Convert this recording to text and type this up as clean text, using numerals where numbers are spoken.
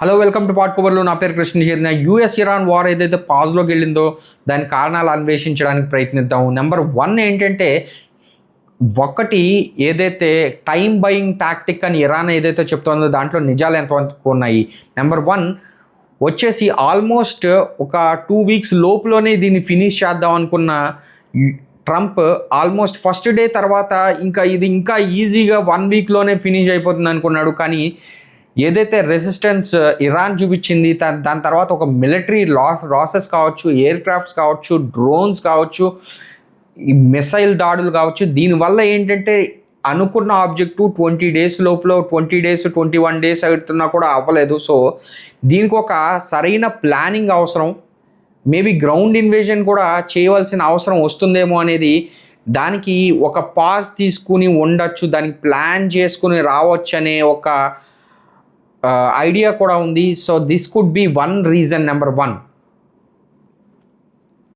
Hello, welcome to pot కవర్లో. నా పేరు కృష్ణ. చేరిన యూఎస్ ఇరాన్ వార్ ఏదైతే పాజ్లోకి వెళ్ళిందో దాని కారణాలు అన్వేషించడానికి ప్రయత్నిద్దాం. నెంబర్ 1 ఏంటంటే, ఒకటి ఏదైతే టైం బయింగ్ టాక్టిక్ అని ఇరాన్ ఏదైతే చెప్తుందో దాంట్లో నిజాలు ఎంతవరకు ఉన్నాయి. నెంబర్ 1 వచ్చేసి ఆల్మోస్ట్ ఒక 2 వీక్స్ లోపులోనే దీన్ని ఫినిష్ చేద్దాం అనుకున్న ట్రంప్ ఆల్మోస్ట్ ఫస్ట్ డే తర్వాత ఇది ఇంకా ఈజీగా 1 వీక్లోనే ఫినిష్ అయిపోతుంది అనుకున్నాడు. కానీ ఏదైతే రెసిస్టెన్స్ ఇరాన్ చూపించింది, దాని తర్వాత ఒక మిలిటరీ లాసెస్ కావచ్చు, ఎయిర్ క్రాఫ్ట్స్ కావచ్చు, డ్రోన్స్ కావచ్చు, ఈ మిసైల్ దాడులు కావచ్చు, దీనివల్ల ఏంటంటే అనుకున్న ఆబ్జెక్టు 20 డేస్ లోపల 20 డేస్ 21 డేస్ అవుతున్నా కూడా అవ్వలేదు. సో దీనికి ఒక సరైన ప్లానింగ్ అవసరం. మేబీ గ్రౌండ్ ఇన్వేజన్ కూడా చేయవలసిన అవసరం వస్తుందేమో అనేది, దానికి ఒక పాజ్ తీసుకుని ఉండొచ్చు, దానికి ప్లాన్ చేసుకుని రావచ్చు అనే ఒక ఐడియా కూడా ఉంది. So this could be one reason. Number 1